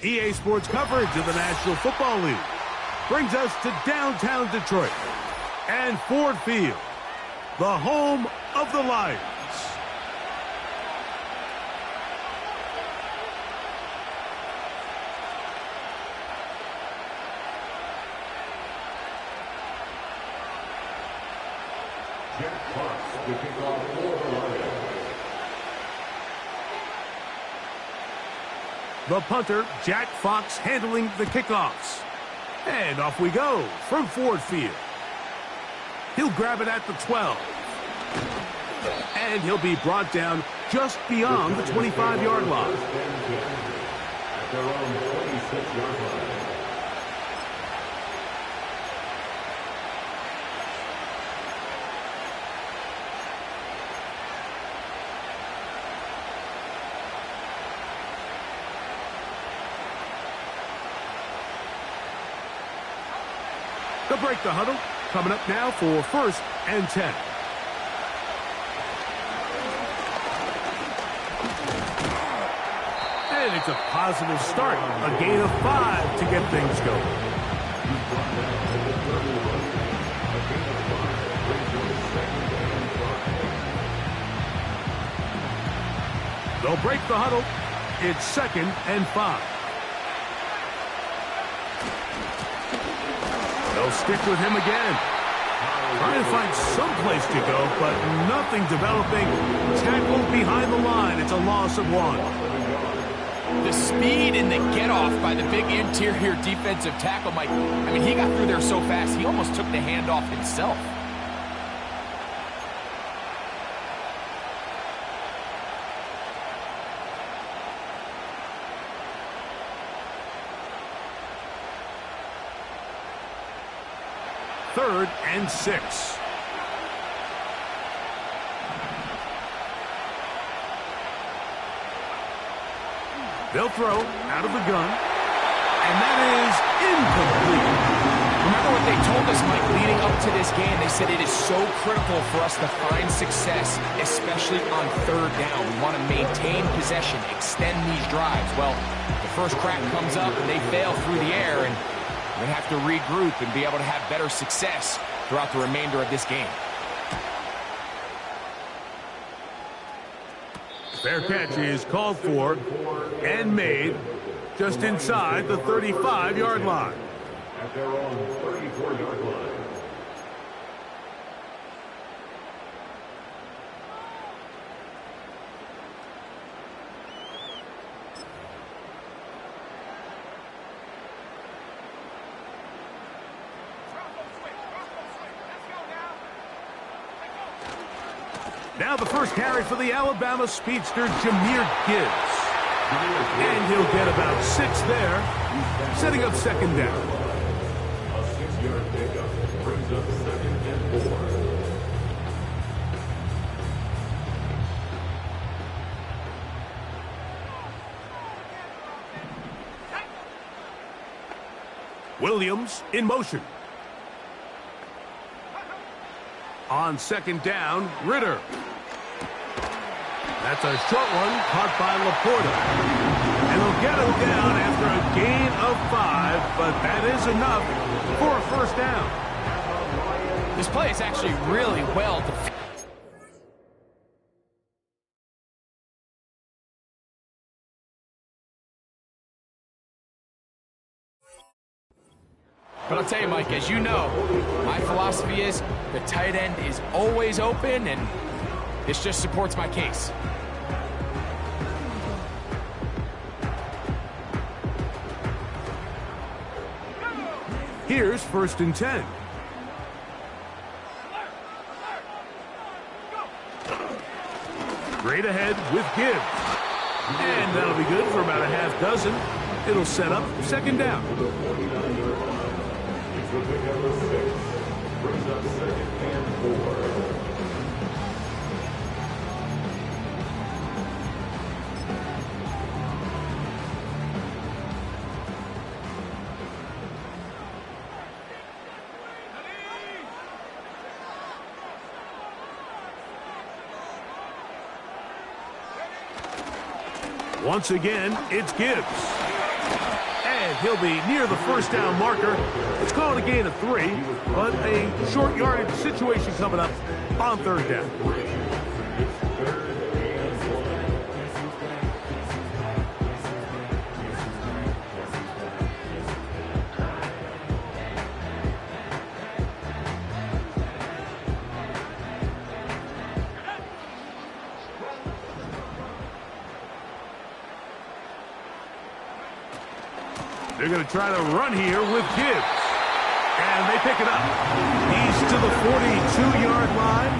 EA Sports coverage of the National Football League brings us to downtown Detroit and Ford Field, the home of the Lions. Jack Fox to kick off for the Lions. The punter, Jack Fox, handling the kickoffs. And off we go from Ford Field. He'll grab it at the 12. And he'll be brought down just beyond the 25-yard line. At their own 26-yard line. They'll break the huddle. Coming up now for 1st and 10. And it's a positive start. A gain of 5 to get things going. They'll break the huddle. It's 2nd and 5. They'll stick with him again. Trying to find some place to go, but nothing developing. Tackled behind the line. It's a loss of 1. The speed and the get-off by the big interior defensive tackle, Mike. I mean, he got through there so fast, he almost took the handoff himself. Third and 6. They'll throw out of the gun. And that is incomplete. Remember what they told us, Mike, leading up to this game? They said it is so critical for us to find success, especially on 3rd down. We want to maintain possession, extend these drives. Well, the first crack comes up and they fail through the air, and we're going to have to regroup and be able to have better success throughout the remainder of this game. Fair catch is called for and made just inside the 35-yard line. At their own 34-yard line. Now the first carry for the Alabama speedster, Jahmyr Gibbs. And he'll get about 6 there, setting up 2nd down. A 6-yard pickup brings up 2nd and 4. Williams in motion. On 2nd down, Ritter. That's a short one, caught by Laporta. And they'll get him down after a gain of 5, but that is enough for a 1st down. This play is actually really well defended. But I'll tell you, Mike, as you know, my philosophy is the tight end is always open, and this just supports my case. Here's 1st and 10. Straight ahead with Gibbs. And that'll be good for about a half dozen. It'll set up 2nd down. Brings up 2nd and 4. Once again, it's Gibbs. he'll be near the first down marker. It's called a gain of 3, but a short yardage situation coming up on third down. They're going to try to run here with Gibbs. And they pick it up. He's to the 42-yard line.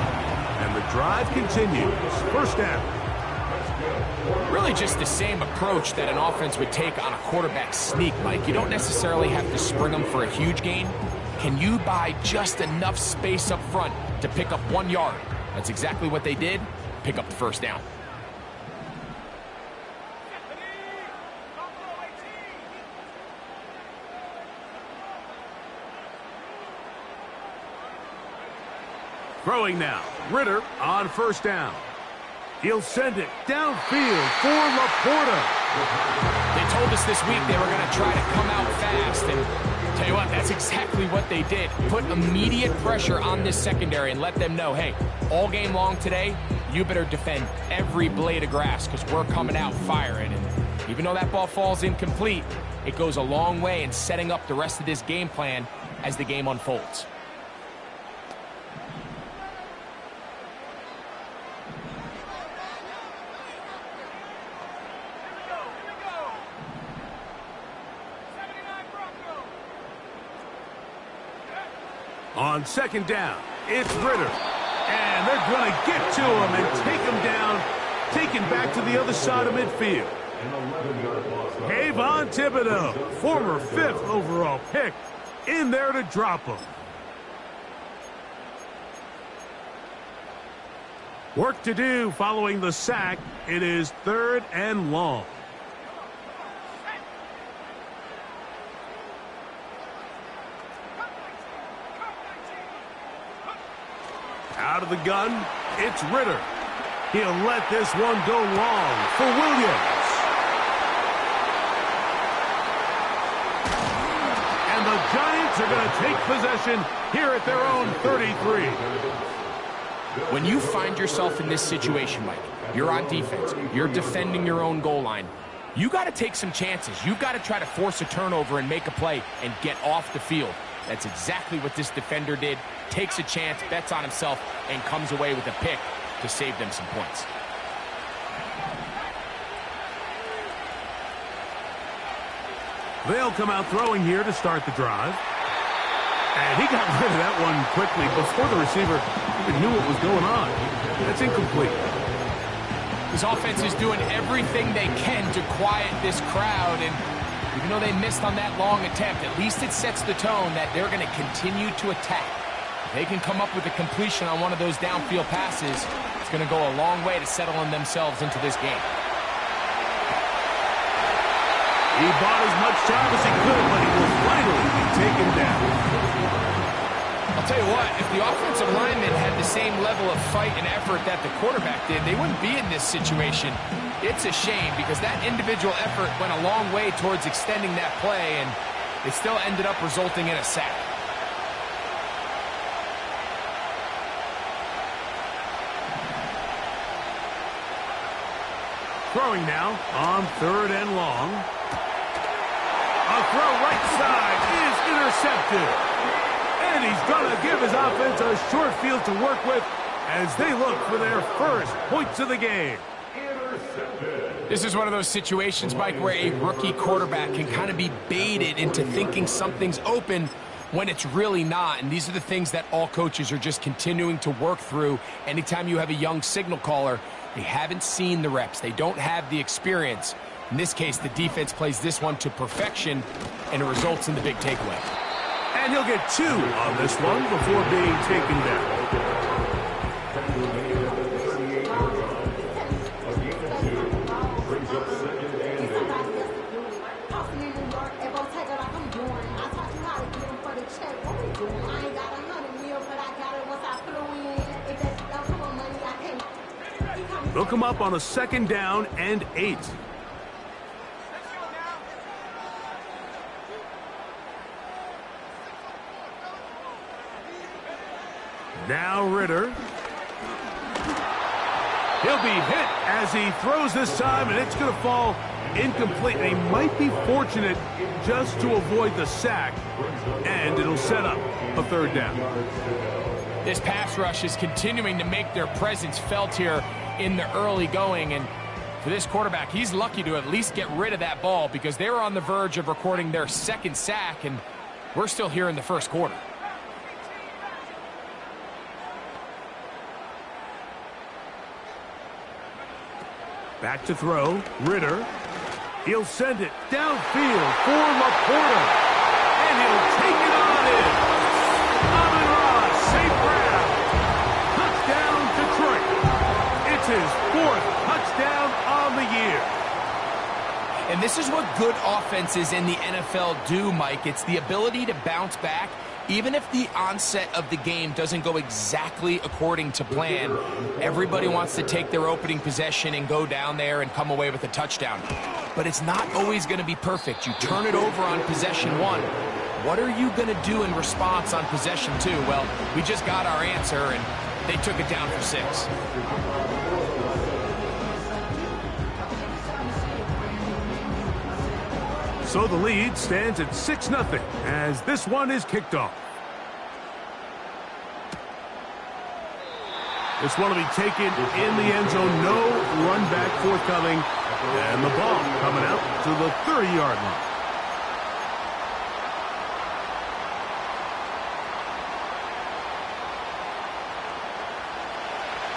And the drive continues. First down. Really just the same approach that an offense would take on a quarterback sneak, Mike. You don't necessarily have to spring them for a huge gain. Can you buy just enough space up front to pick up 1 yard? That's exactly what they did. Pick up the first down. Throwing now. Ritter on first down. He'll send it downfield for Laporta. They told us this week they were going to try to come out fast, and tell you what, that's exactly what they did. Put immediate pressure on this secondary and let them know, hey, all game long today, you better defend every blade of grass because we're coming out firing. And even though that ball falls incomplete, it goes a long way in setting up the rest of this game plan as the game unfolds. On second down, it's Ritter. And they're going to get to him and take him down, taken back to the other side of midfield. Kayvon Thibodeaux, former 5th overall pick, in there to drop him. Work to do following the sack. It is 3rd and long. Out of the gun, it's Ritter. He'll let this one go long for Williams. And the Giants are going to take possession here at their own 33. When you find yourself in this situation, Mike, you're on defense, you're defending your own goal line, you got to take some chances. You got to try to force a turnover and make a play and get off the field. That's exactly what this defender did. Takes a chance, bets on himself, and comes away with a pick to save them some points. They'll come out throwing here to start the drive. And he got rid of that one quickly before the receiver even knew what was going on. That's incomplete. This offense is doing everything they can to quiet this crowd, and even though they missed on that long attempt, at least it sets the tone that they're going to continue to attack. If they can come up with a completion on one of those downfield passes, it's going to go a long way to settling themselves into this game. He bought as much time as he could, but he will finally be taken down. I'll tell you what, if the offensive lineman had the same level of fight and effort that the quarterback did, they wouldn't be in this situation. It's a shame because that individual effort went a long way towards extending that play, and it still ended up resulting in a sack. Throwing now on 3rd and long. A throw right side is intercepted. And he's going to give his offense a short field to work with as they look for their first points of the game. This is one of those situations, Mike, where a rookie quarterback can kind of be baited into thinking something's open when it's really not. And these are the things that all coaches are just continuing to work through. Anytime you have a young signal caller, they haven't seen the reps. They don't have the experience. In this case, the defense plays this one to perfection, and it results in the big takeaway. And he'll get 2 on this one before being taken down. They'll come up on a 2nd down and 8. Now Ritter. He'll be hit as he throws this time, and it's going to fall incomplete. And he might be fortunate just to avoid the sack, and it'll set up a third down. This pass rush is continuing to make their presence felt here in the early going, and for this quarterback, he's lucky to at least get rid of that ball because they were on the verge of recording their second sack, and we're still here in the first quarter. Back to throw, Ritter. He'll send it downfield for Laporta, and he'll take it on in. Amon-Ra, safe grab. Touchdown, Detroit. It's his fourth touchdown on the year. And this is what good offenses in the NFL do, Mike. It's the ability to bounce back, even if the onset of the game doesn't go exactly according to plan. Everybody wants to take their opening possession and go down there and come away with a touchdown. But it's not always going to be perfect. You turn it over on possession one. What are you going to do in response on possession two? Well, we just got our answer, and they took it down for 6. So the lead stands at 6-0 as this one is kicked off. This one will be taken in the end zone. No run back forthcoming. And the ball coming out to the 30-yard line.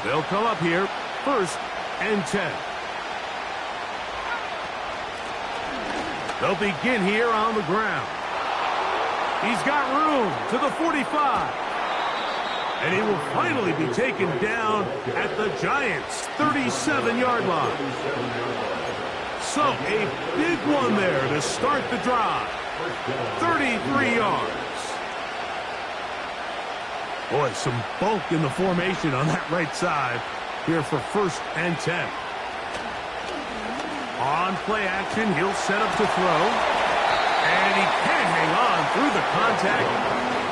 They'll come up here, 1st and 10. They'll begin here on the ground. He's got room to the 45. And he will finally be taken down at the Giants' 37-yard line. So a big one there to start the drive. 33 yards. Boy, some bulk in the formation on that right side here for 1st and 10. On play action, he'll set up to throw. And he can't hang on through the contact.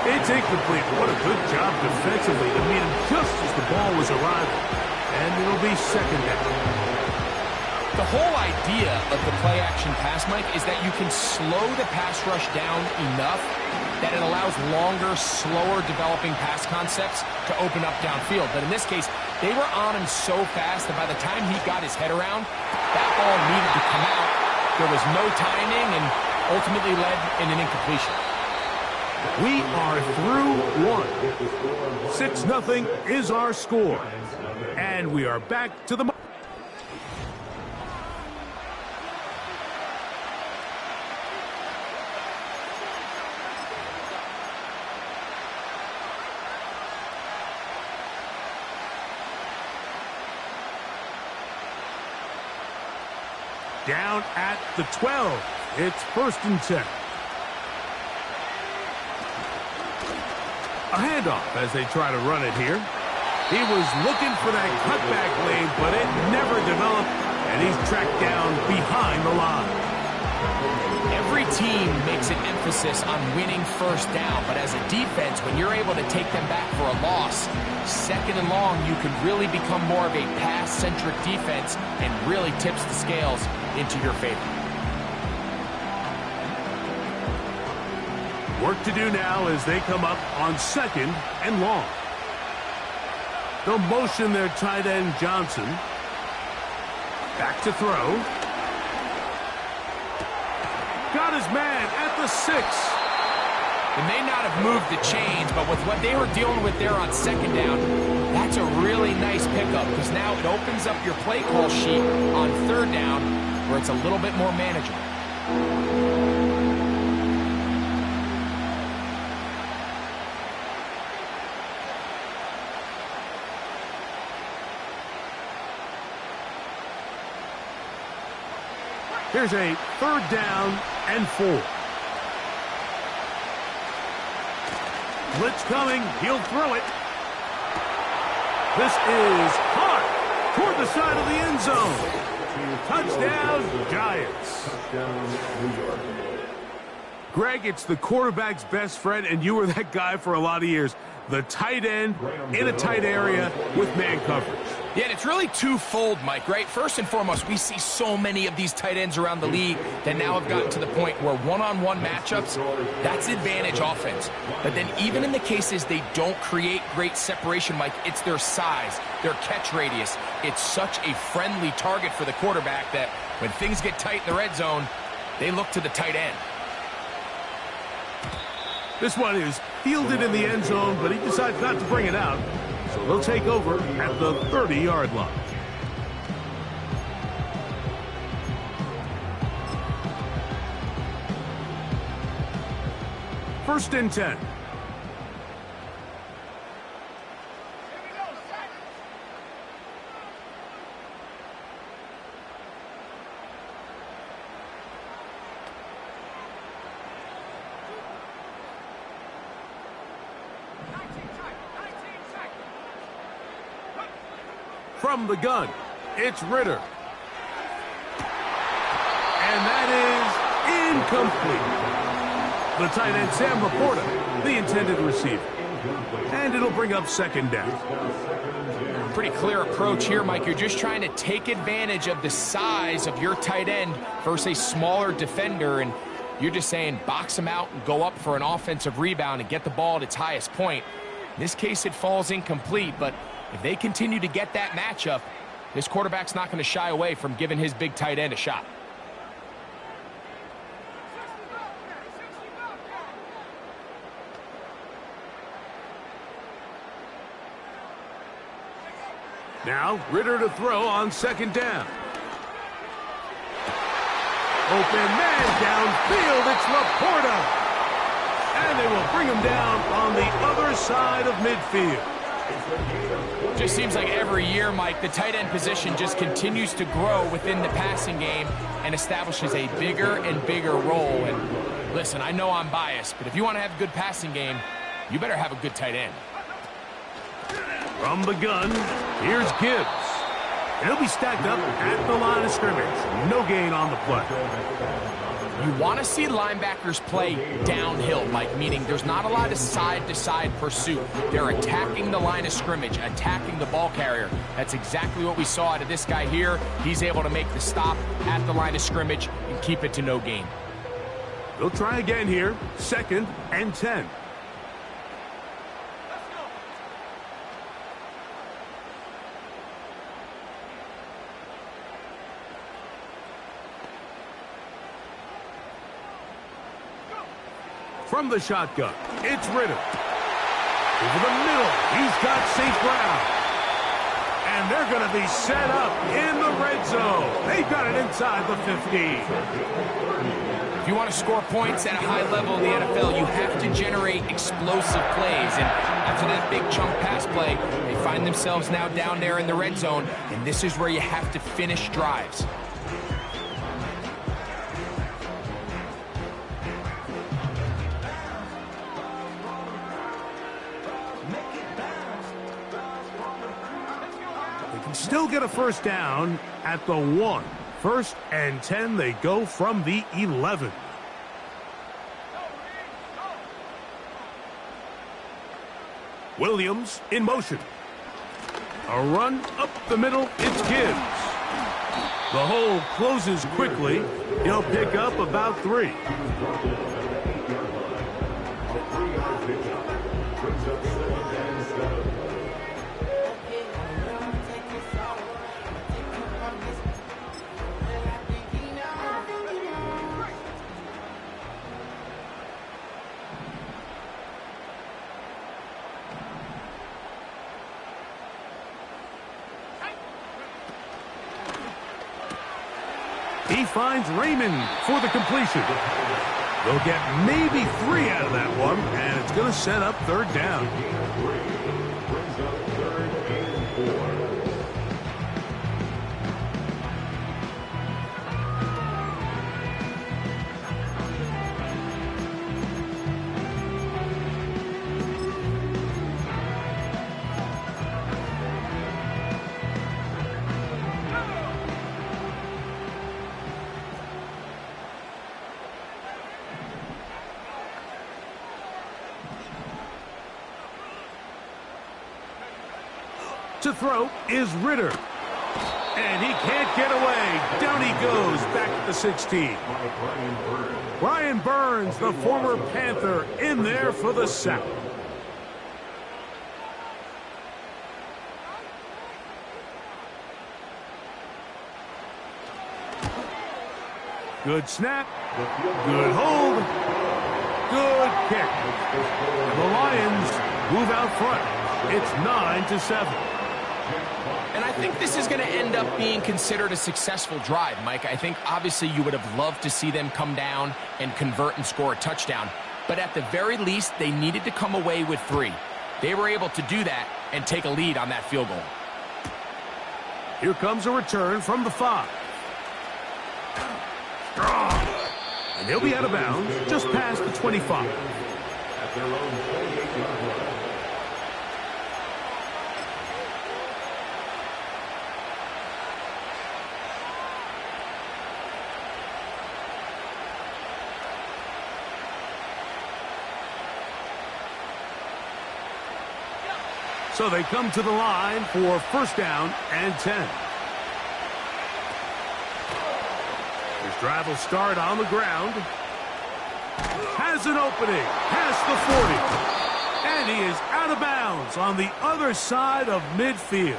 It's incomplete. What a good job defensively to meet him just as the ball was arriving. And it'll be 2nd down. The whole idea of the play-action pass, Mike, is that you can slow the pass rush down enough that it allows longer, slower developing pass concepts to open up downfield. But in this case, they were on him so fast that by the time he got his head around, that ball needed to come out. There was no timing and ultimately led in an incompletion. We are through one. 6-0 is our score. And we are back to the... Down at the 12. It's 1st and 10. A handoff as they try to run it here. He was looking for that cutback lane, but it never developed, and he's tracked down behind the line. Every team makes an emphasis on winning 1st down, but as a defense, when you're able to take them back for a loss, 2nd and long, you can really become more of a pass-centric defense and really tips the scales into your favor. Work to do now as they come up on 2nd and long. They'll motion their tight end Johnson. Back to throw. Got his man at the 6. They may not have moved the chains, but with what they were dealing with there on 2nd down, that's a really nice pickup because now it opens up your play call sheet on 3rd down where it's a little bit more manageable. Here's a 3rd down and 4. Blitz coming. He'll throw it. This is hot toward the side of the end zone. Touchdown, Giants. Greg, it's the quarterback's best friend, and you were that guy for a lot of years. The tight end in a tight area with man coverage. Yeah, and it's really twofold, Mike, right? First and foremost, we see so many of these tight ends around the league that now have gotten to the point where one-on-one matchups, that's advantage offense. But then even in the cases they don't create great separation, Mike, it's their size, their catch radius. It's such a friendly target for the quarterback that when things get tight in the red zone, they look to the tight end. This one is fielded in the end zone, but he decides not to bring it out. So they'll take over at the 30-yard line. First and 10. From the gun, it's Ritter. And that is incomplete. The tight end, Sam Laporta, the intended receiver. And it'll bring up second down. Pretty clear approach here, Mike. You're just trying to take advantage of the size of your tight end versus a smaller defender, and you're just saying box him out and go up for an offensive rebound and get the ball at its highest point. In this case, it falls incomplete, but if they continue to get that matchup, this quarterback's not going to shy away from giving his big tight end a shot. Now, Ritter to throw on second down. Open man downfield, it's Laporta. And they will bring him down on the other side of midfield. Just seems like every year, Mike, the tight end position just continues to grow within the passing game and establishes a bigger and bigger role. And listen, I know I'm biased, but if you want to have a good passing game, you better have a good tight end. From the gun, here's Gibbs. And he'll be stacked up at the line of scrimmage. No gain on the play. You want to see linebackers play downhill, Mike, meaning there's not a lot of side-to-side pursuit. They're attacking the line of scrimmage, attacking the ball carrier. That's exactly what we saw out of this guy here. He's able to make the stop at the line of scrimmage and keep it to no gain. They'll try again here, second and 10. From the shotgun, it's Ritter. Over the middle, he's got St. Brown. And they're going to be set up in the red zone. They've got it inside the 15. If you want to score points at a high level in the NFL, you have to generate explosive plays. And after that big chunk pass play, they find themselves now down there in the red zone. And this is where you have to finish drives. Still get a first down at the 1. First and 10, they go from the 11. Williams in motion. A run up the middle, it's Gibbs. The hole closes quickly. He'll pick up about 3. He finds Raymond for the completion. They'll get maybe 3 out of that one, and it's going to set up third down. Brings up third and 4. To throw is Ritter. And he can't get away. Down he goes, back at the 16. Brian Burns, the former Panther, in there for the sack. Good snap. Good hold. Good kick. And the Lions move out front. It's 9-7. And I think this is going to end up being considered a successful drive, Mike. I think obviously you would have loved to see them come down and convert and score a touchdown. But at the very least, they needed to come away with 3. They were able to do that and take a lead on that field goal. Here comes a return from the 5. Strong. And he'll be out of bounds just past the 25. At their own 28-yard line. So they come to the line for first down and 10. His drive will start on the ground. Has an opening past the 40. And he is out of bounds on the other side of midfield.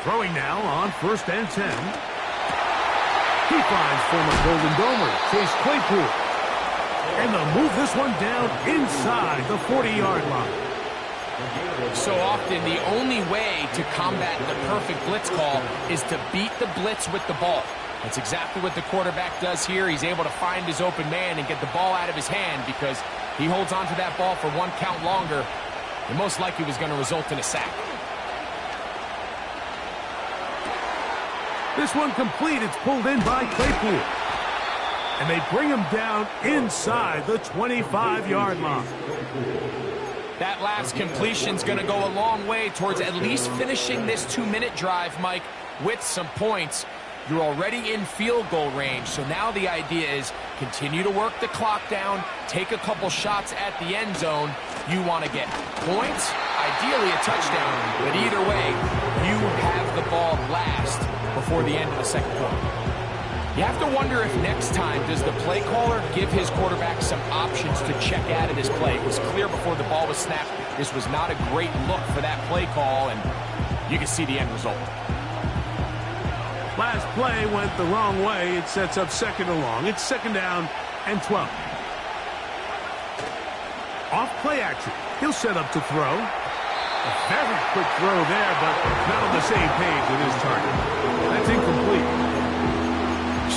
Throwing now on first and 10. He finds former Golden Domer Chase Claypool. And they'll move this one down inside the 40-yard line. So often, the only way to combat the perfect blitz call is to beat the blitz with the ball. That's exactly what the quarterback does here. He's able to find his open man and get the ball out of his hand because he holds on to that ball for one count longer. And most likely was going to result in a sack. This one complete. It's pulled in by Claypool. And they bring him down inside the 25-yard line. That last completion's going to go a long way towards at least finishing this 2-minute drive, Mike, with some points. You're already in field goal range, so now the idea is continue to work the clock down, take a couple shots at the end zone. You want to get points, ideally a touchdown, but either way, you have the ball last before the end of the second quarter. You have to wonder if next time does the play caller give his quarterback some options to check out of this play. It was clear before the ball was snapped this was not a great look for that play call, and you can see the end result. Last play went the wrong way. It sets up second and long. It's second down and 12. Off play action. He'll set up to throw. A very quick throw there, but not on the same page with his target. That's incomplete.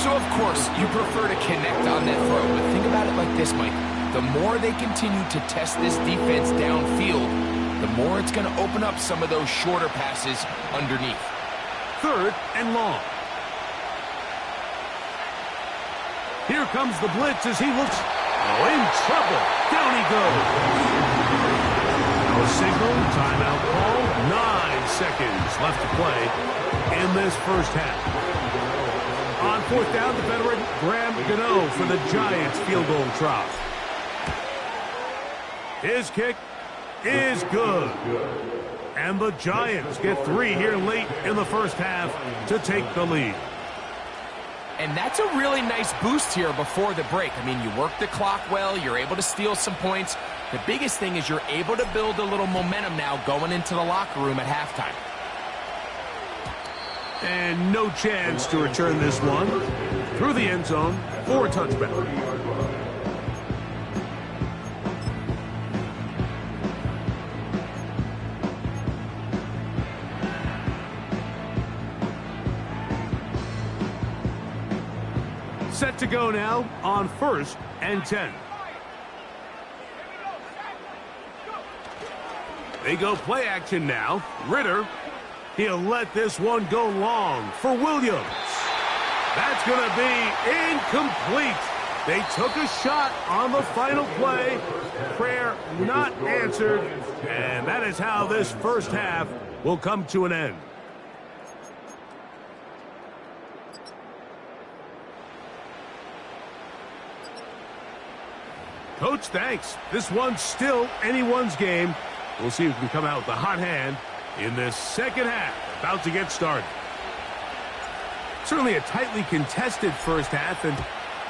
So, of course, you prefer to connect on that throw, but think about it like this, Mike. The more they continue to test this defense downfield, the more it's going to open up some of those shorter passes underneath. Third and long. Here comes the blitz as he looks in trouble. Down he goes. No signal, timeout call. 9 seconds left to play in this first half. On fourth down, the veteran Graham Gano for the Giants field goal try. His kick is good. And the Giants get 3 here late in the first half to take the lead. And that's a really nice boost here before the break. I mean, you work the clock well, you're able to steal some points. The biggest thing is you're able to build a little momentum now going into the locker room at halftime. And no chance to return this one through the end zone for a touchback. Set to go now on first and 10. They go play action now. Ritter, he'll let this one go long for Williams. That's going to be incomplete. They took a shot on the final play. Prayer not answered. And that is how this first half will come to an end. Coach, thanks. This one's still anyone's game. We'll see who can come out with the hot hand in this second half. About to get started. Certainly a tightly contested first half, and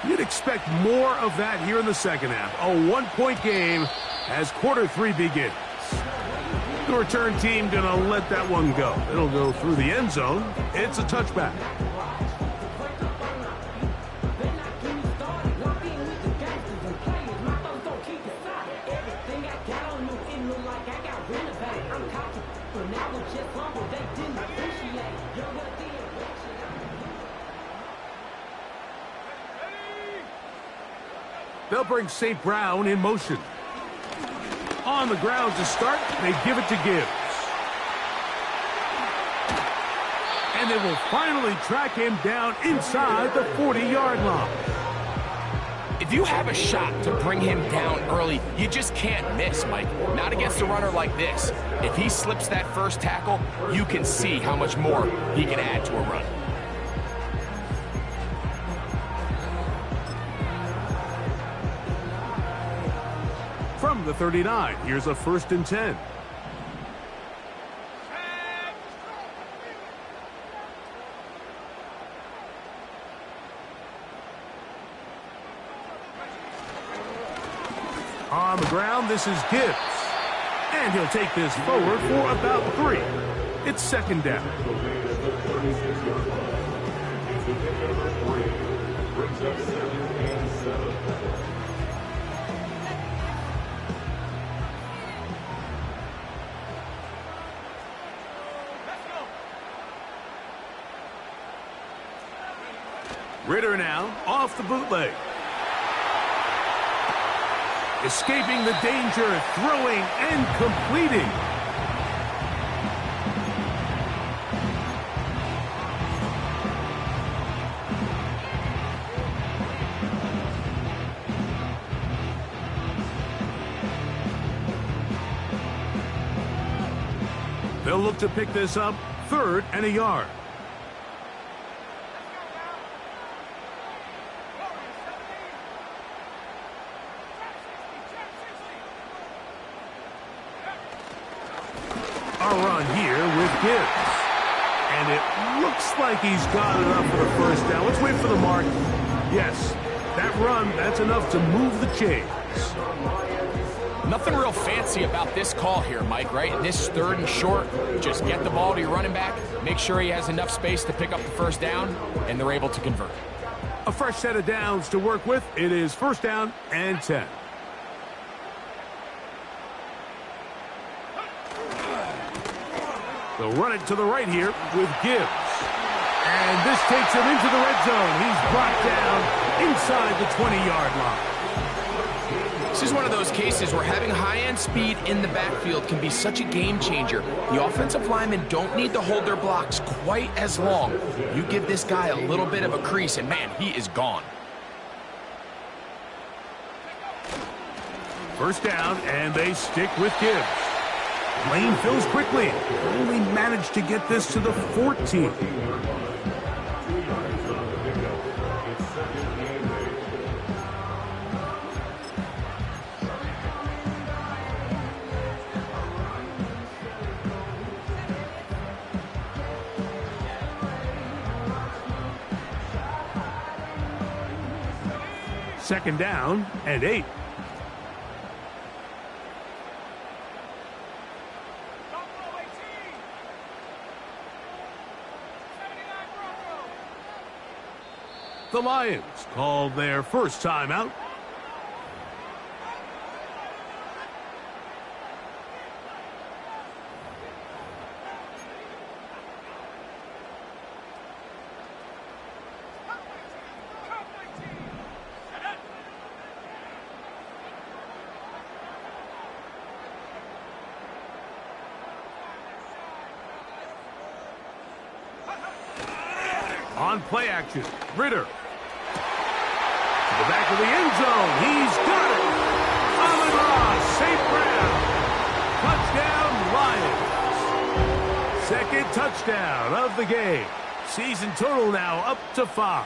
you'd expect more of that here in the second half. A one-point game as quarter 3 begins. The return team gonna let that one go. It'll go through the end zone. It's a touchback. They'll bring St. Brown in motion. On the ground to start, they give it to Gibbs. And they will finally track him down inside the 40-yard line. If you have a shot to bring him down early, you just can't miss, Mike. Not against a runner like this. If he slips that first tackle, you can see how much more he can add to a run. From the 39, here's a 1st and 10. On the ground, this is Gibbs. And he'll take this forward for about 3. It's second down. Ritter now off the bootleg. Escaping the danger, throwing and completing. They'll look to pick this up, 3rd and a yard. A run here with Gibbs. And it looks like he's got enough for the first down. Let's wait for the mark. Yes, that run, that's enough to move the chains. Nothing real fancy about this call here, Mike, right? This 3rd and short, just get the ball to your running back, make sure he has enough space to pick up the first down, and they're able to convert. A fresh set of downs to work with. It is 1st down and 10. They'll run it to the right here with Gibbs. And this takes him into the red zone. He's brought down inside the 20-yard line. This is one of those cases where having high-end speed in the backfield can be such a game changer. The offensive linemen don't need to hold their blocks quite as long. You give this guy a little bit of a crease, and man, he is gone. 1st down, and they stick with Gibbs. Lane fills quickly. Only managed to get this to the 14. Second down and 8. The Lions called their first timeout. On play action, Ritter. To the back of the end zone. He's got it. Amon-Ra, St. Brown. Touchdown, Lions. touchdown of the game. Season total now up to 5.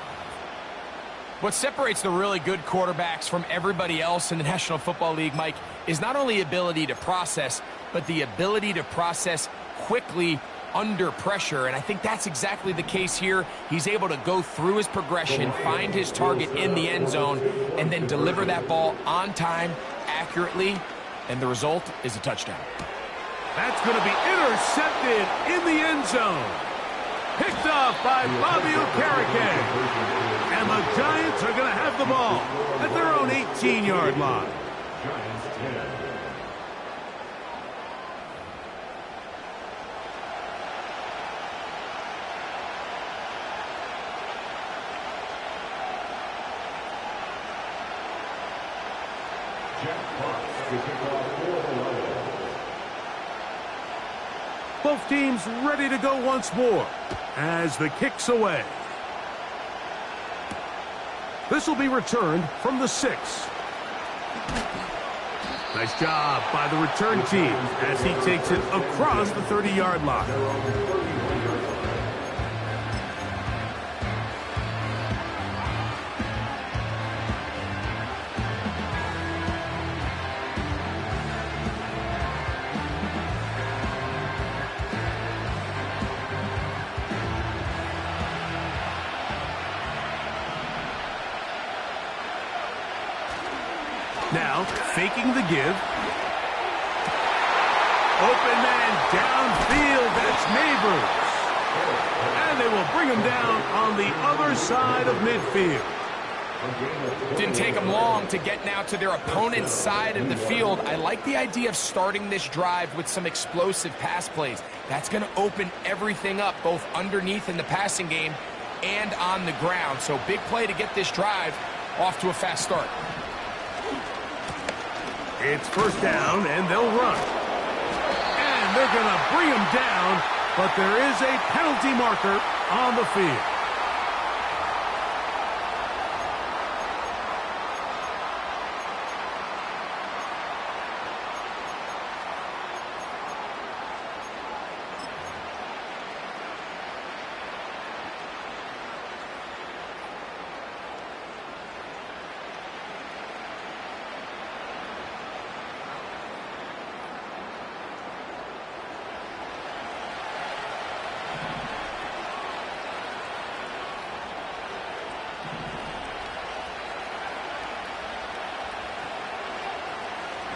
What separates the really good quarterbacks from everybody else in the National Football League, Mike, is not only ability to process, but the ability to process quickly under pressure. And I think that's exactly the case here. He's able to go through his progression, find his target in the end zone, and then deliver that ball on time, accurately, and the result is a touchdown. That's going to be intercepted in the end zone. Picked off by Bobby Okereke. And the Giants are going to have the ball at their own 18-yard line. Giants 10. Jack Fox to kick off for the Lions. Both teams ready to go once more as the kick's away. This will be returned from the 6. Nice job by the return team as he takes it across the 30-yard line. Now, faking the give. Open man downfield, that's Neighbors. And they will bring him down on the other side of midfield. Didn't take them long to get now to their opponent's side of the field. I like the idea of starting this drive with some explosive pass plays. That's going to open everything up, both underneath in the passing game and on the ground. So big play to get this drive off to a fast start. It's first down, and they'll run. And they're going to bring him down, but there is a penalty marker on the field.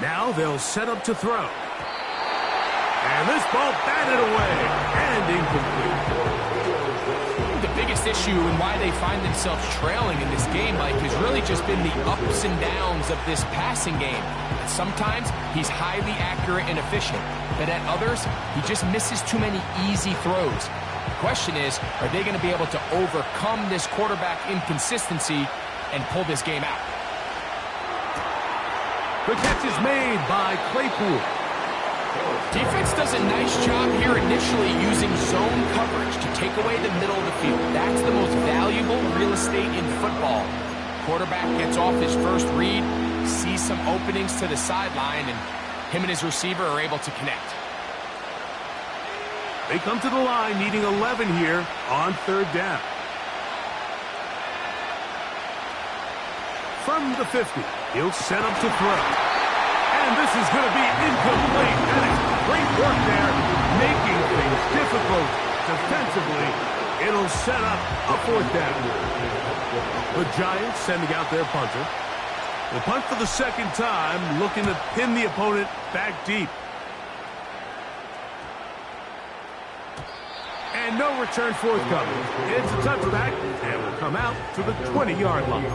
Now they'll set up to throw. And this ball batted away and incomplete. The biggest issue and why they find themselves trailing in this game, Mike, has really just been the ups and downs of this passing game. Sometimes he's highly accurate and efficient, but at others, he just misses too many easy throws. The question is, are they going to be able to overcome this quarterback inconsistency and pull this game out? The catch is made by Claypool. Defense does a nice job here initially using zone coverage to take away the middle of the field. That's the most valuable real estate in football. Quarterback gets off his first read, sees some openings to the sideline, and him and his receiver are able to connect. They come to the line needing 11 here on third down. From the 50, he'll set up to throw. And this is going to be incomplete. And it's great work there, making things difficult defensively. It'll set up a fourth down. The Giants sending out their punter. The punt for the second time, looking to pin the opponent back deep. And no return forthcoming. It's a touchback, and will come out to the 20-yard line.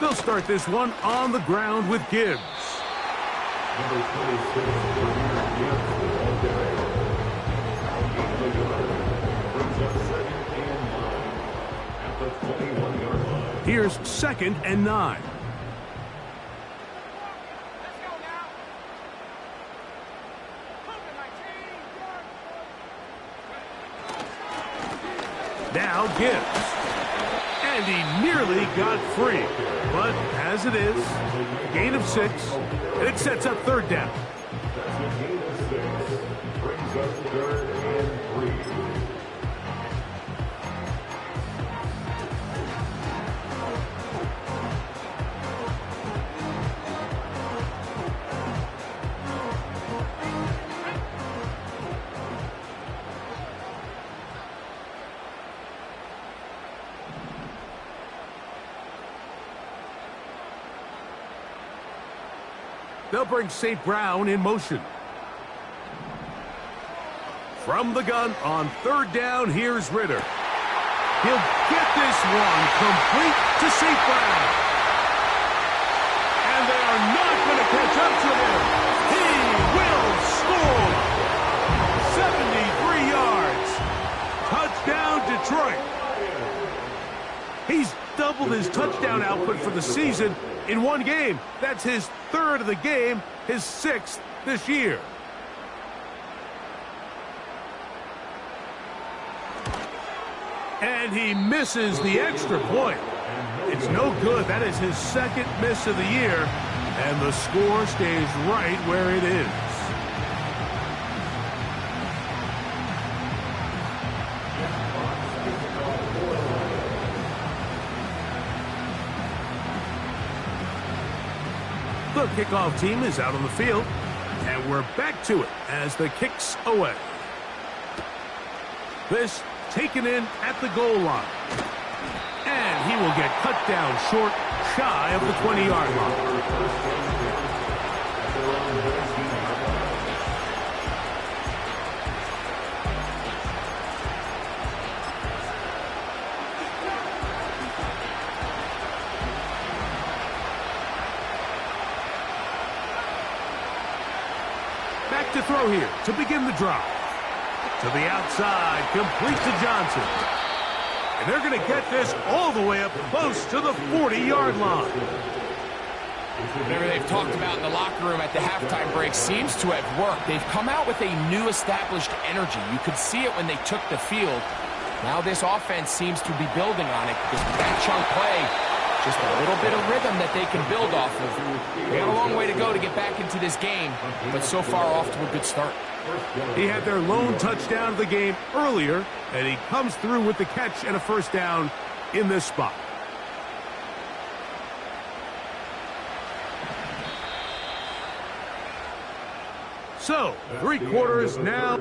They'll start this one on the ground with Gibbs. Number 26, Jameer Gibbs, all day. Brings up 2nd and 9 at the 21-yard line. Here's 2nd and 9. Now Gibbs. And he nearly got free. But as it is, gain of 6, and it sets up third down. That's a gain of 6. Brings up 3rd and 3. They'll bring St. Brown in motion. From the gun on third down, here's Ritter. He'll get this one complete to St. Brown. And they are not going to catch up to him. He will score. 73 yards. Touchdown, Detroit. He's doubled his touchdown output for the season in one game. That's his 3rd of the game, his 6th this year. And he misses the extra point. It's no good. That is his 2nd miss of the year. And the score stays right where it is. The kickoff team is out on the field, and we're back to it as the kick's away. This taken in at the goal line. And he will get cut down short, shy of the 20-yard line. Back to throw here to begin the drive. To the outside, complete to Johnson. And they're going to get this all the way up close to the 40-yard line. Whatever they've talked about in the locker room at the halftime break seems to have worked. They've come out with a new established energy. You could see it when they took the field. Now this offense seems to be building on it because with that chunk play, just a little bit of rhythm that they can build off of. They got a long way to go to get back into this game, but so far off to a good start. He had their lone touchdown of the game earlier, and he comes through with the catch and a first down in this spot. So, 3 quarters now.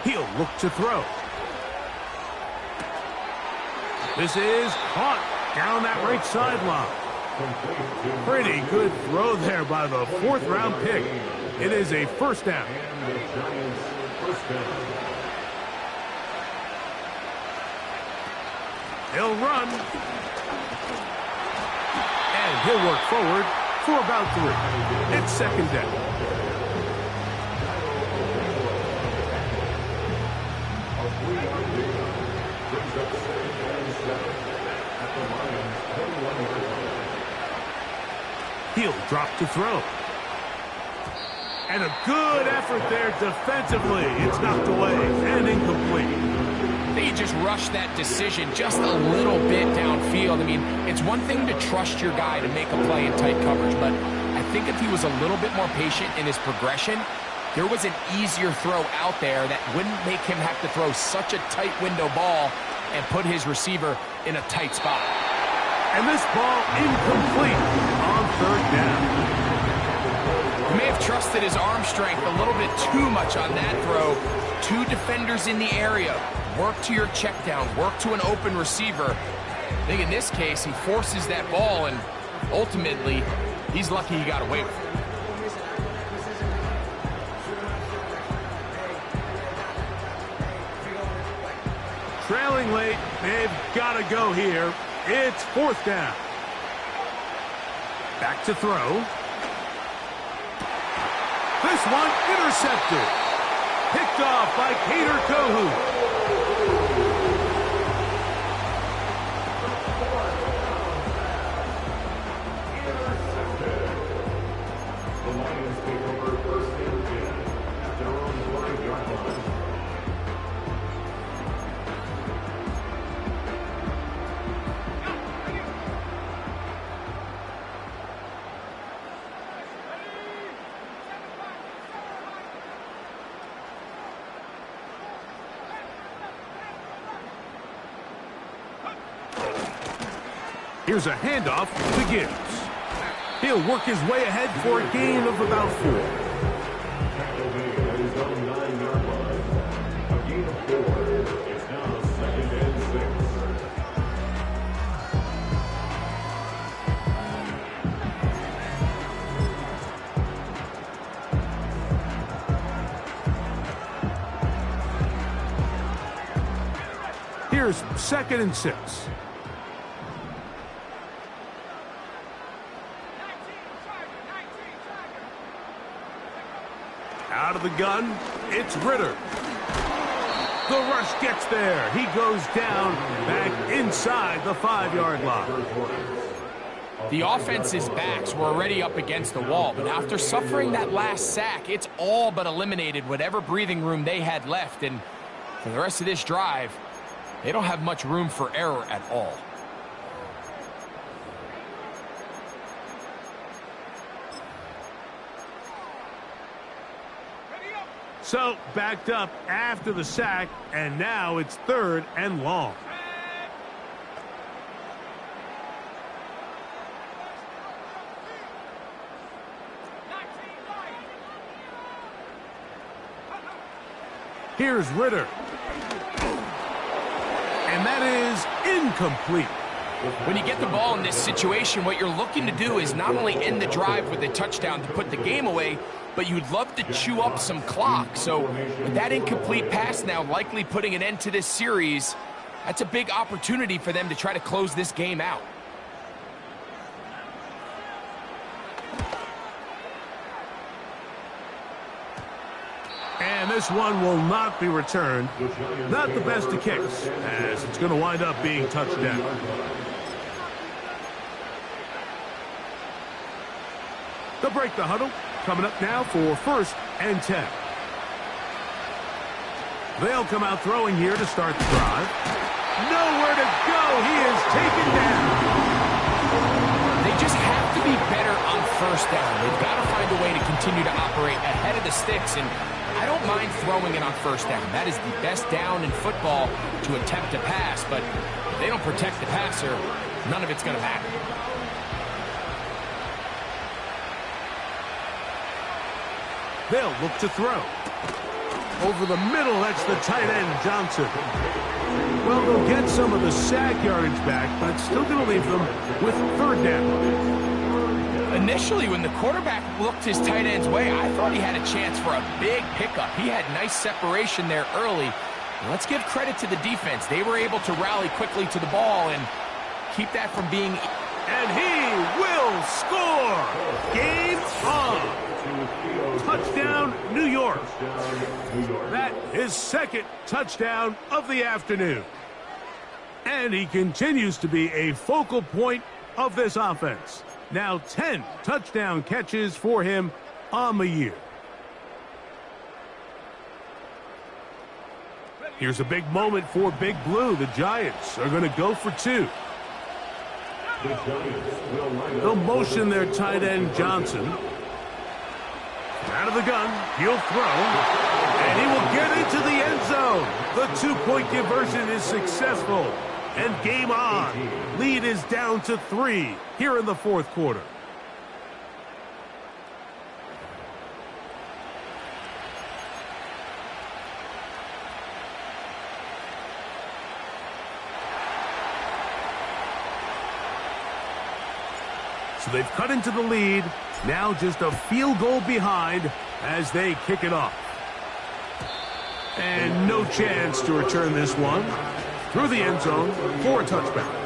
He'll look to throw. This is caught down that right sideline. Pretty good throw there by the 4th-round pick. It is a first down. He'll run. And he'll work forward for about 3. It's 2nd down. He'll drop to throw. And a good effort there defensively. It's knocked away and incomplete. They just rushed that decision just a little bit downfield. I mean, it's one thing to trust your guy to make a play in tight coverage, but I think if he was a little bit more patient in his progression, there was an easier throw out there that wouldn't make him have to throw such a tight window ball and put his receiver in a tight spot. And this ball incomplete on 3rd down. He may have trusted his arm strength a little bit too much on that throw. 2 defenders in the area. Work to your check down. Work to an open receiver. I think in this case, he forces that ball, and ultimately, he's lucky he got away with it. Trailing late, they've got to go here. It's 4th down. Back to throw. This one intercepted. Picked off by Kader Kohou. Here's a handoff to Gibbs. He'll work his way ahead for a gain of about 4. At his own 9-yard line. A gain of 4. It's now 2nd and 6. Here's 2nd and 6. Out of the gun, it's Ritter. The rush gets there. He goes down back inside the 5-yard line. The offense's backs were already up against the wall, but after suffering that last sack, it's all but eliminated whatever breathing room they had left, and for the rest of this drive, they don't have much room for error at all. So, backed up after the sack, and now it's 3rd and long. Here's Ritter. And that is incomplete. When you get the ball in this situation, what you're looking to do is not only end the drive with a touchdown to put the game away, but you'd love to chew up some clock. So with that incomplete pass now likely putting an end to this series, that's a big opportunity for them to try to close this game out. And this one will not be returned. Not the best of kicks, as it's going to wind up being touchdown. They'll break the huddle. Coming up now for 1st and 10. They'll come out throwing here to start the drive. Nowhere to go. He is taken down. They just have to be better on 1st down. They've got to find a way to continue to operate ahead of the sticks, and I don't mind throwing it on 1st down. That is the best down in football to attempt to pass, but if they don't protect the passer, none of it's going to matter. They'll look to throw. Over the middle, that's the tight end, Johnson. Well, they'll get some of the sack yardage back, but it's still going to leave them with 3rd down. Initially, when the quarterback looked his tight end's way, I thought he had a chance for a big pickup. He had nice separation there early. Let's give credit to the defense. They were able to rally quickly to the ball and keep that from being... And he will score! Game on! Touchdown, New York. That is 2nd touchdown of the afternoon. And he continues to be a focal point of this offense. Now 10 touchdown catches for him on the year. Here's a big moment for Big Blue. The Giants are going to go for 2. They'll motion their tight end, Johnson. Out of the gun, he'll throw, and he will get into the end zone. The 2-point conversion is successful, and game on. Lead is down to 3 here in the 4th quarter. So they've cut into the lead. Now just a field goal behind as they kick it off. And no chance to return this one through the end zone for a touchback.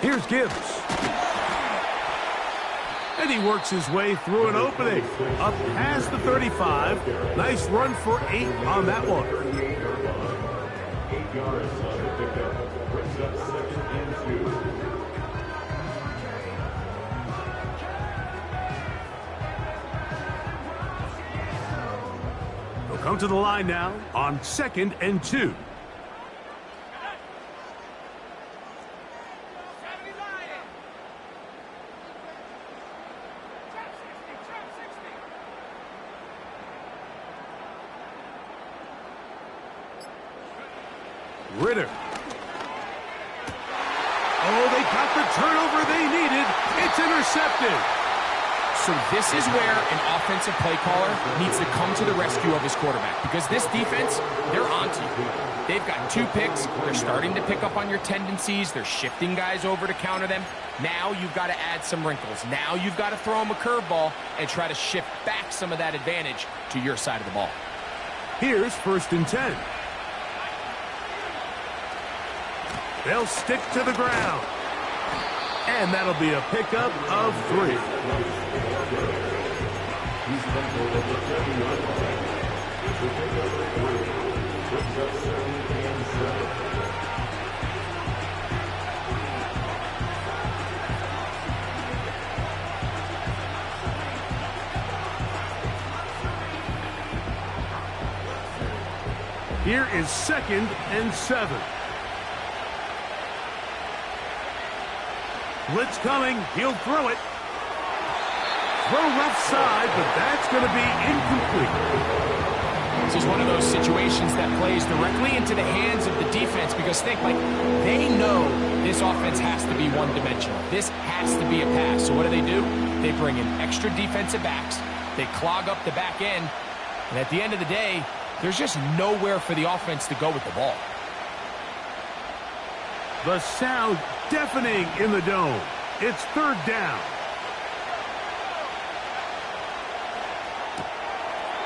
Here's Gibbs. And he works his way through an opening. Up past the 35. Nice run for 8 on that one. 8 yards on the pickup. Brings up 2nd and 2. They'll come to the line now on 2nd and 2. Ritter. Oh, they got the turnover they needed. It's intercepted. So this is where an offensive play caller needs to come to the rescue of his quarterback, because this defense, they're onto you. They've got 2 picks. They're starting to pick up on your tendencies. They're shifting guys over to counter them. Now you've got to add some wrinkles. Now you've got to throw them a curveball and try to shift back some of that advantage to your side of the ball. Here's 1st and 10. They'll stick to the ground. And that'll be a pickup of 3. Here is 2nd and 7. Blitz coming. He'll throw it. Throw left side, but that's going to be incomplete. This is one of those situations that plays directly into the hands of the defense, because think, like, they know this offense has to be one-dimensional. This has to be a pass. So what do? They bring in extra defensive backs. They clog up the back end. And at the end of the day, there's just nowhere for the offense to go with the ball. The sound deafening in the dome. It's 3rd down.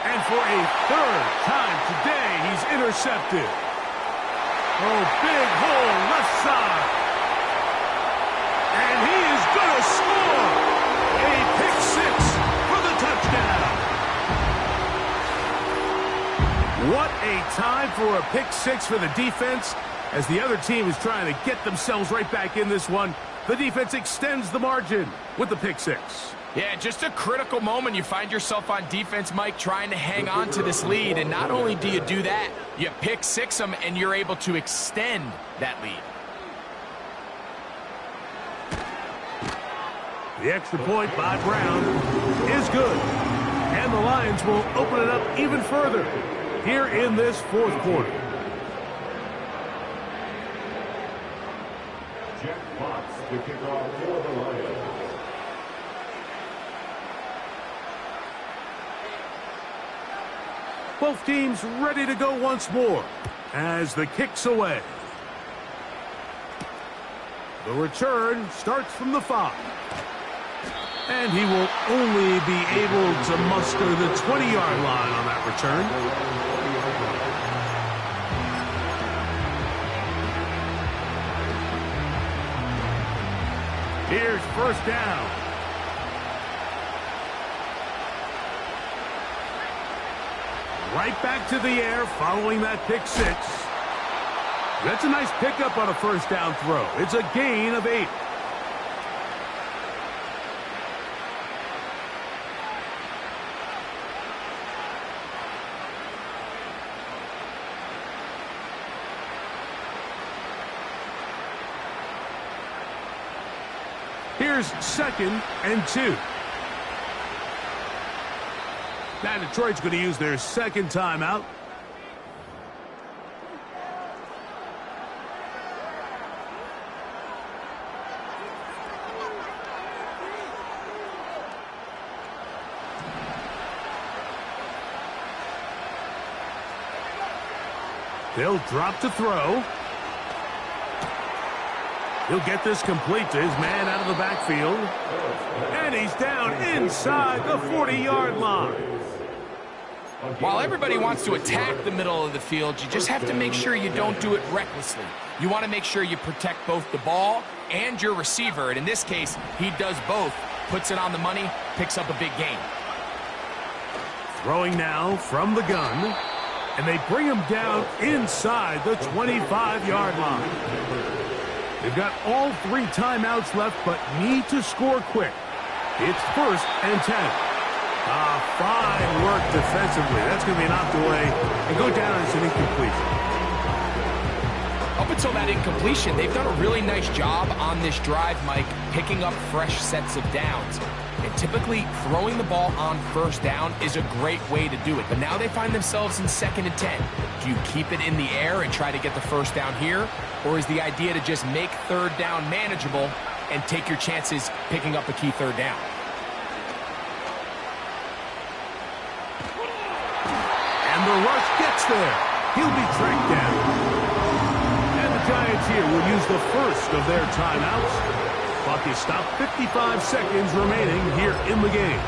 And for a 3rd time today, he's intercepted. Oh, big hole left side. And he is going to score. A pick 6 for the touchdown. What a time for a pick 6 for the defense. As the other team is trying to get themselves right back in this one, the defense extends the margin with the pick 6. Yeah, just a critical moment. You find yourself on defense, Mike, trying to hang on to this lead. And not only do you do that, you pick 6 them, and you're able to extend that lead. The extra point by Brown is good. And the Lions will open it up even further here in this 4th quarter. Jack Fox to kick off for the Lions. Both teams ready to go once more as the kick's away. The return starts from the 5. And he will only be able to muster the 20-yard line on that return. Here's 1st down. Right back to the air following that pick 6. That's a nice pickup on a 1st down throw. It's a gain of 8. Here's 2nd and 2. Now Detroit's going to use their 2nd timeout. They'll drop to throw. He'll get this complete to his man out of the backfield. And he's down inside the 40-yard line. While everybody wants to attack the middle of the field, you just have to make sure you don't do it recklessly. You want to make sure you protect both the ball and your receiver, and in this case, he does both. Puts it on the money, picks up a big gain. Throwing now from the gun, and they bring him down inside the 25-yard line. They've got all 3 timeouts left, but need to score quick. It's 1st and 10. Fine work defensively. That's going to be knocked away and go down as an incompletion. Up until that incompletion, they've done a really nice job on this drive, Mike, picking up fresh sets of downs. And typically, throwing the ball on 1st down is a great way to do it. But now they find themselves in 2nd and 10. Do you keep it in the air and try to get the 1st down here? Or is the idea to just make 3rd down manageable and take your chances picking up a key 3rd down? And the rush gets there. He'll be tracked down. And the Giants here will use the 1st of their timeouts. Clock is stopped, 55 seconds remaining here in the game.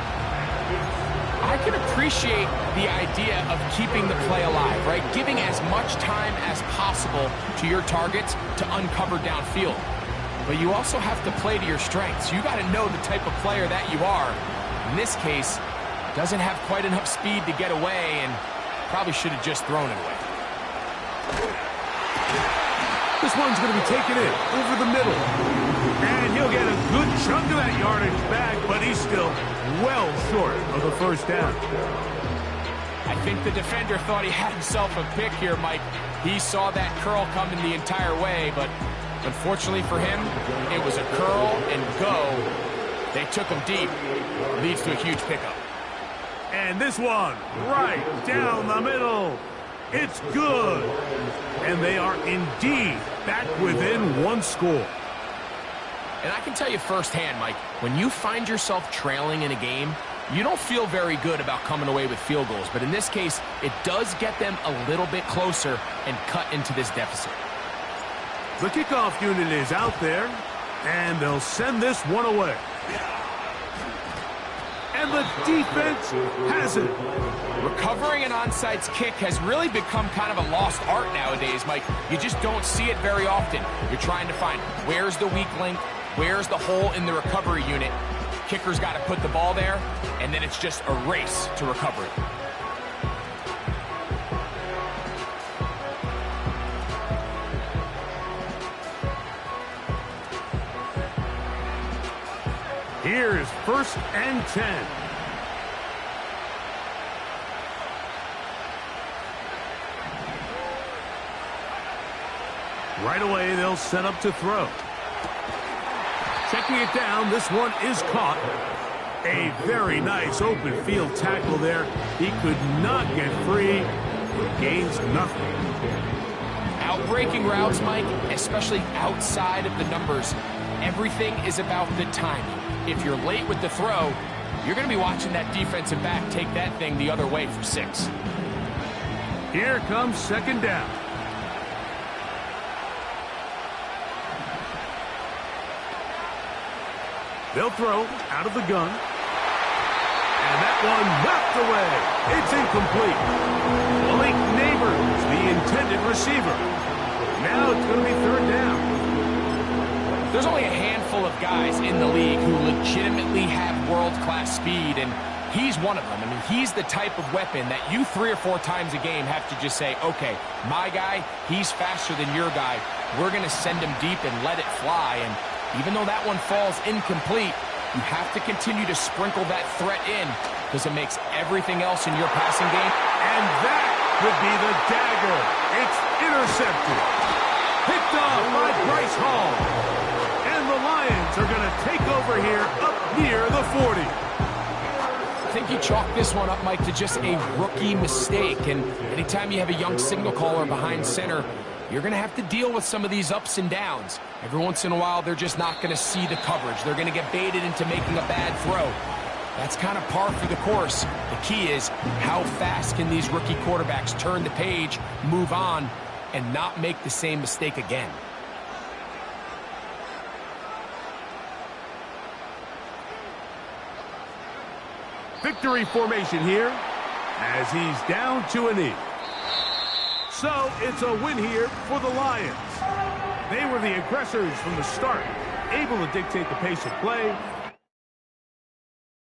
I can appreciate the idea of keeping the play alive, right? Giving as much time as possible to your targets to uncover downfield. But you also have to play to your strengths. You got to know the type of player that you are. In this case, doesn't have quite enough speed to get away and probably should have just thrown it away. This one's going to be taken in over the middle. And he'll get a good chunk of that yardage back, but he's still well short of the 1st down. I think the defender thought he had himself a pick here, Mike. He saw that curl coming the entire way, but unfortunately for him, it was a curl and go. They took him deep. Leads to a huge pickup. And this one, right down the middle. It's good. And they are indeed back within 1 score. And I can tell you firsthand, Mike, when you find yourself trailing in a game, you don't feel very good about coming away with field goals. But in this case, it does get them a little bit closer and cut into this deficit. The kickoff unit is out there, and they'll send this one away. And the defense has it. Recovering an onside kick has really become kind of a lost art nowadays, Mike. You just don't see it very often. You're trying to find where's the weak link, where's the hole in the recovery unit. Kicker's got to put the ball there, and then it's just a race to recover it. Here's 1st and 10. Right away, they'll set up to throw. Checking it down, this one is caught. A very nice open field tackle there. He could not get free. He gains nothing. Outbreaking routes, Mike, especially outside of the numbers, everything is about the timing. If you're late with the throw, you're going to be watching that defensive back take that thing the other way for 6. Here comes 2nd down. They'll throw out of the gun. And that one knocked away. It's incomplete. Malik Neighbors, the intended receiver. Now it's going to be 3rd down. There's only a handful of guys in the league who legitimately have world-class speed, and he's one of them. I mean, he's the type of weapon that you 3 or 4 times a game have to just say, okay, my guy, he's faster than your guy. We're going to send him deep and let it fly. And even though that one falls incomplete, you have to continue to sprinkle that threat in because it makes everything else in your passing game. And that could be the dagger. It's intercepted. Picked off by Bryce Hall. And the Lions are going to take over here up near the 40. I think you chalk this one up, Mike, to just a rookie mistake. And anytime you have a young signal caller behind center, you're going to have to deal with some of these ups and downs. Every once in a while, they're just not going to see the coverage. They're going to get baited into making a bad throw. That's kind of par for the course. The key is how fast can these rookie quarterbacks turn the page, move on, and not make the same mistake again. Victory formation here. as he's down to a knee. So it's a win here for the Lions. They were the aggressors from the start, able to dictate the pace of play